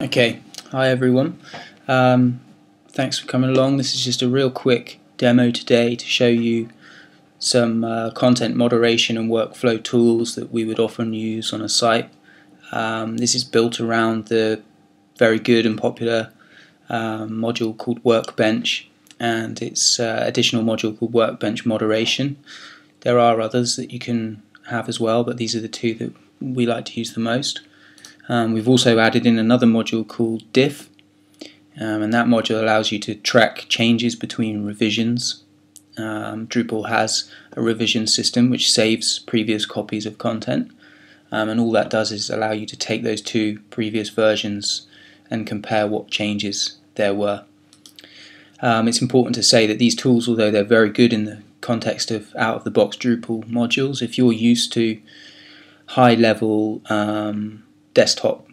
Okay, hi everyone. Thanks for coming along. This is just a real quick demo today to show you some content moderation and workflow tools that we would often use on a site. This is built around the very good and popular module called Workbench and its additional module called Workbench Moderation. There are others that you can have as well, but these are the two that we like to use the most. We've also added in another module called Diff, and that module allows you to track changes between revisions. Drupal has a revision system which saves previous copies of content, and all that does is allow you to take those two previous versions and compare what changes there were. It's important to say that these tools, although they're very good in the context of out-of-the-box Drupal modules, if you're used to high-level desktop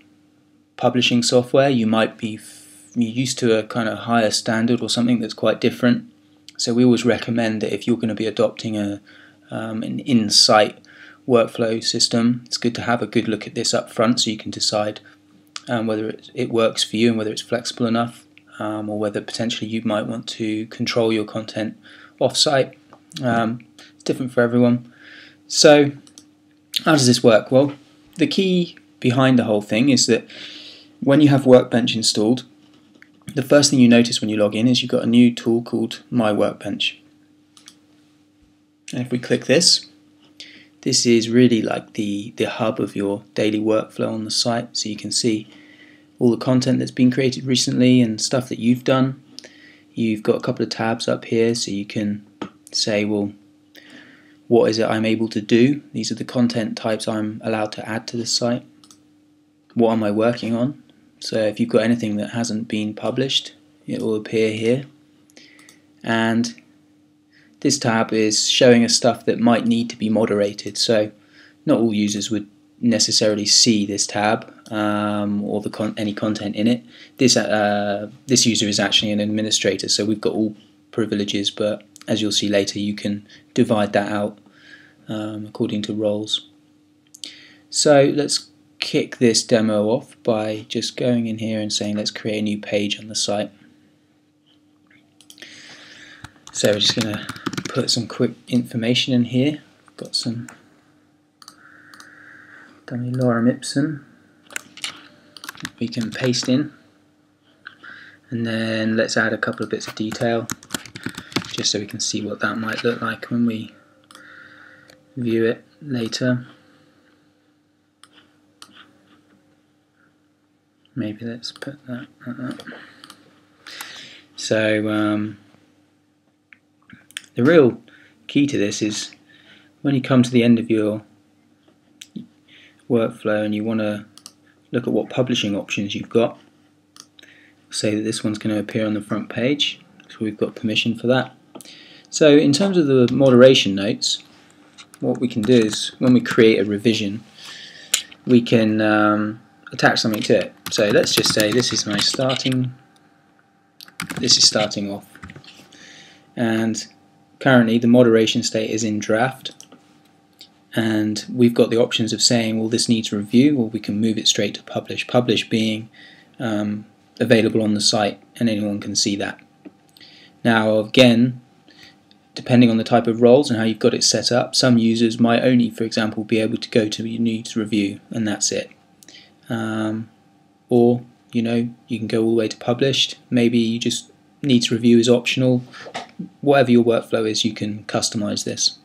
publishing software, you might be used to a kind of higher standard or something that's quite different. So we always recommend that if you're going to be adopting an in-site workflow system, it's good to have a good look at this up front so you can decide whether it works for you and whether it's flexible enough, or whether potentially you might want to control your content off-site. It's different for everyone. So how does this work? Well, the key behind the whole thing is that when you have Workbench installed, the first thing you notice when you log in is you've got a new tool called My Workbench. And if we click this is really like the hub of your daily workflow on the site, so you can see all the content that's been created recently and stuff that you've done. You've got a couple of tabs up here so you can say, well, what is it I'm able to do? These are the content types I'm allowed to add to the site. What am I working on? So if you've got anything that hasn't been published, it will appear here. And this tab is showing us stuff that might need to be moderated. So not all users would necessarily see this tab or any content in it. This user is actually an administrator, so we've got all privileges, but as you'll see later, you can divide that out according to roles. So let's kick this demo off by just going in here and saying let's create a new page on the site. So we're just going to put some quick information in here. I've got some dummy lorem ipsum we can paste in, and then let's add a couple of bits of detail just so we can see what that might look like when we view it later. Maybe let's put that up. So the real key to this is when you come to the end of your workflow and you want to look at what publishing options you've got. Say that this one's going to appear on the front page, so we've got permission for that. So in terms of the moderation notes, what we can do is when we create a revision, we can attach something to it. So let's just say this is starting off, and currently the moderation state is in draft, and we've got the options of saying, well, this needs review, or we can move it straight to publish. Publish being available on the site and anyone can see that. Now again, depending on the type of roles and how you've got it set up, some users might only, for example, be able to go to your needs review and that's it. Or you can go all the way to published. Maybe you just needs review is optional. Whatever your workflow is, you can customize this.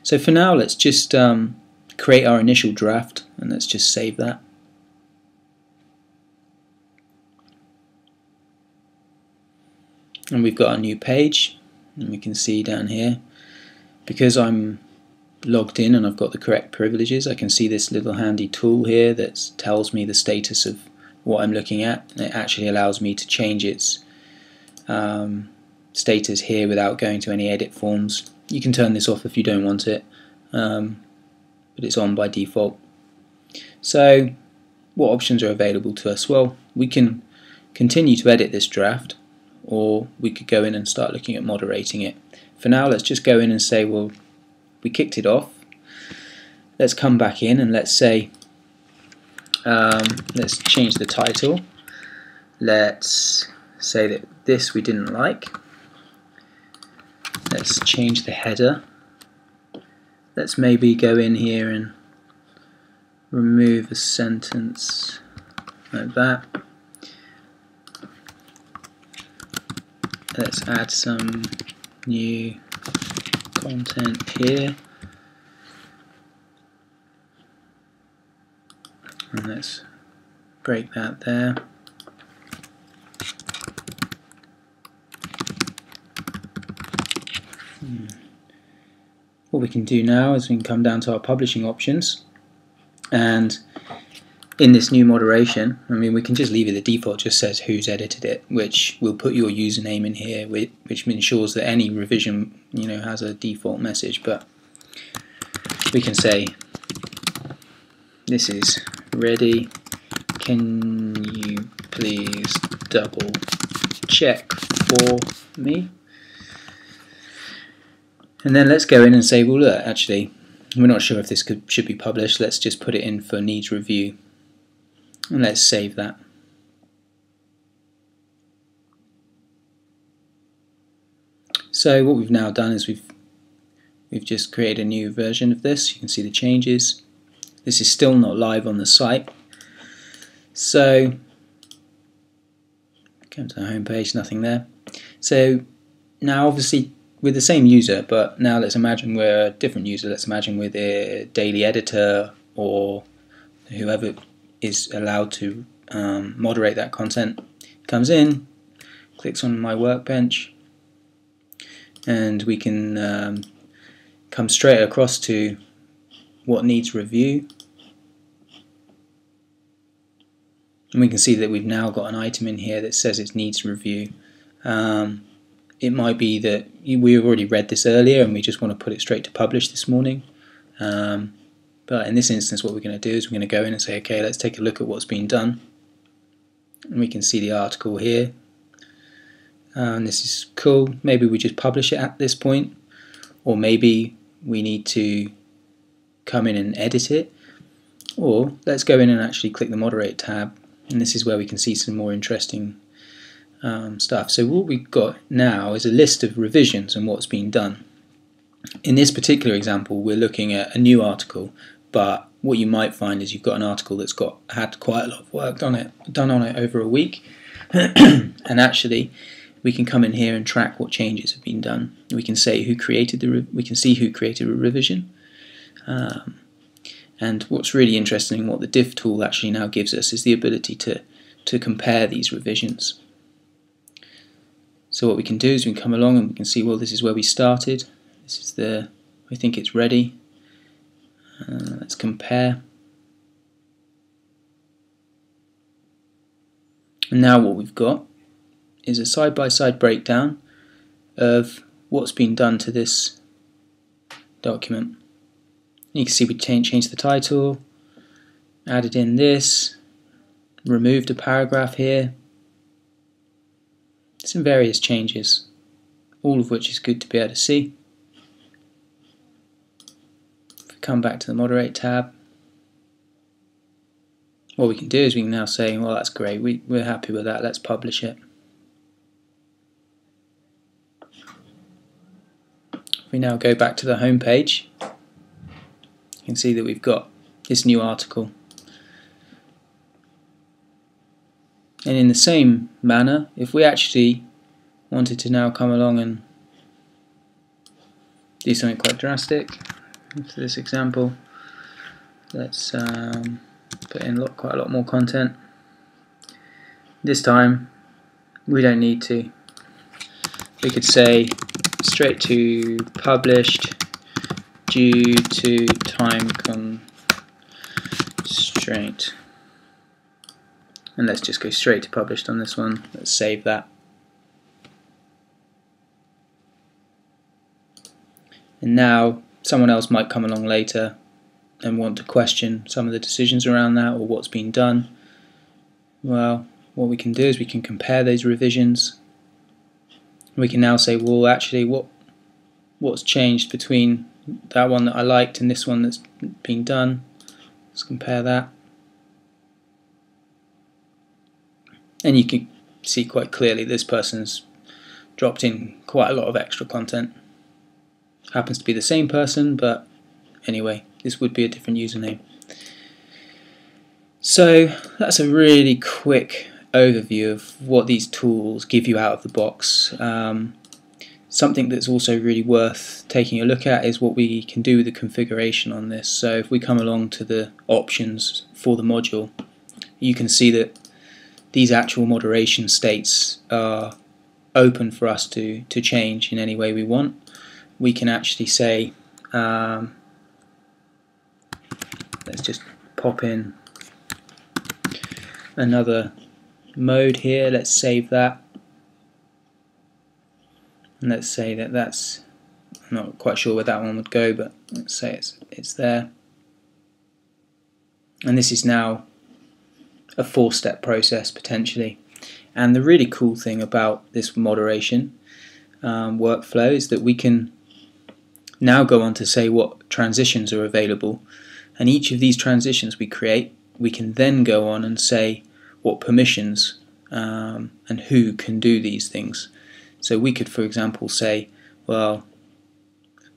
So for now, let's just create our initial draft and let's just save that. And we've got a new page, and we can see down here, because I'm logged in and I've got the correct privileges, I can see this little handy tool here that tells me the status of what I'm looking at, and it actually allows me to change its status here without going to any edit forms. You can turn this off if you don't want it, but it's on by default. So what options are available to us? Well, we can continue to edit this draft, or we could go in and start looking at moderating it. For now, let's just go in and say, well, we kicked it off. Let's come back in and let's say let's change the title let's say that this we didn't like. Let's change the header. Let's maybe go in here and remove a sentence like that. Let's add some new content here. And let's break that there. What we can do now is we can come down to our publishing options, and in this new moderation, I mean, we can just leave it the default, just says who's edited it, which will put your username in here, which ensures that any revision, has a default message. But we can say, this is ready, can you please double check for me? And then let's go in and say, well, look, actually, we're not sure if this should be published. Let's just put it in for needs review. And let's save that. So what we've now done is we've just created a new version of this. You can see the changes. This is still not live on the site. So come to the home page, nothing there. So now obviously we're the same user, but now let's imagine we're a different user. Let's imagine we're the daily editor or whoever is allowed to moderate that content. Comes in, clicks on my workbench, and we can come straight across to what needs review. And we can see that we've now got an item in here that says it needs review. It might be that we've already read this earlier and we just want to put it straight to publish this morning. But in this instance, what we're going to do is we're going to go in and say, okay, let's take a look at what's been done. And we can see the article here. And this is cool. Maybe we just publish it at this point, or maybe we need to come in and edit it. Or let's go in and actually click the Moderate tab, and this is where we can see some more interesting stuff. So what we've got now is a list of revisions and what's been done. In this particular example, we're looking at a new article, but what you might find is you've got an article that's had quite a lot of work done on it over a week, and actually we can come in here and track what changes have been done. We can say who created we can see who created a revision. And what's really interesting, what the Diff tool actually now gives us, is the ability to compare these revisions. So what we can do is we can come along and we can see, well, this is where we started. This is I think it's ready. Let's compare. And now what we've got is a side-by-side breakdown of what's been done to this document. You can see we changed the title, added in this, removed a paragraph here. Some various changes, all of which is good to be able to see. If we come back to the Moderate tab, what we can do is we can now say, well, that's great, we're happy with that, let's publish it. If we now go back to the home page, you can see that we've got this new article. And in the same manner, if we actually wanted to now come along and do something quite drastic, for this example, let's put in quite a lot more content. This time, we don't need to. We could say straight to published due to time constraint. And let's just go straight to published on this one. Let's save that. And now someone else might come along later and want to question some of the decisions around that or what's been done. Well, what we can do is we can compare those revisions. We can now say, well, actually, what's changed between that one that I liked and this one that's been done. Let's compare that. And you can see quite clearly this person's dropped in quite a lot of extra content. Happens to be the same person, but anyway, this would be a different username. So that's a really quick overview of what these tools give you out of the box. Something that's also really worth taking a look at is what we can do with the configuration on this. So if we come along to the options for the module, you can see that these actual moderation states are open for us to change in any way we want. We can actually say, let's just pop in another mode here. Let's save that, and let's say that that's, I'm not quite sure where that one would go, but let's say it's there. And this is now a 4-step process potentially. And the really cool thing about this moderation workflow is that we can now go on to say what transitions are available, and each of these transitions we create, we can then go on and say what permissions and who can do these things. So we could, for example, say, well,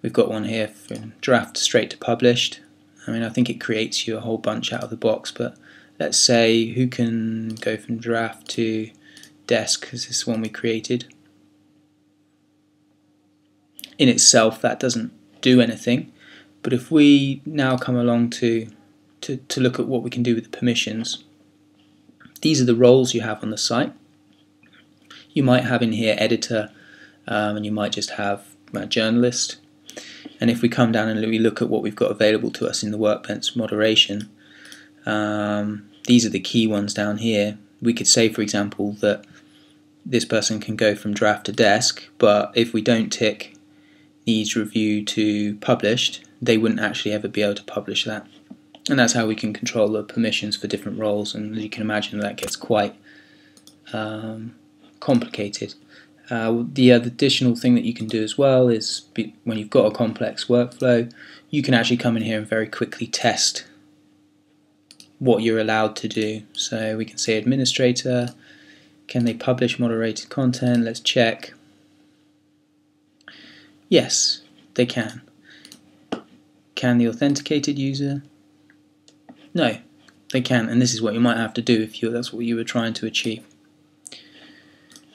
we've got one here from draft straight to published. I mean, I think it creates you a whole bunch out of the box, but let's say who can go from draft to desk, because this is one we created. In itself, that doesn't do anything, but if we now come along to look at what we can do with the permissions, these are the roles you have on the site. You might have in here editor, and you might just have journalist. And if we come down and we look at what we've got available to us in the Workbench Moderation, these are the key ones down here. We could say, for example, that this person can go from draft to desk, but if we don't tick needs review to published, they wouldn't actually ever be able to publish that. And that's how we can control the permissions for different roles, and as you can imagine, that gets quite complicated. The additional thing that you can do as well is, when you've got a complex workflow, you can actually come in here and very quickly test what you're allowed to do. So we can say administrator, can they publish moderated content? Let's check. Yes, they can. Can the authenticated user? No, they can, and this is what you might have to do if that's what you were trying to achieve.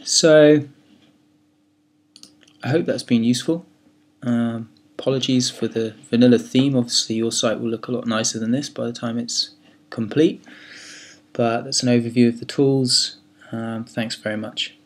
So I hope that's been useful. Apologies for the vanilla theme. Obviously your site will look a lot nicer than this by the time it's complete, but that's an overview of the tools. Thanks very much.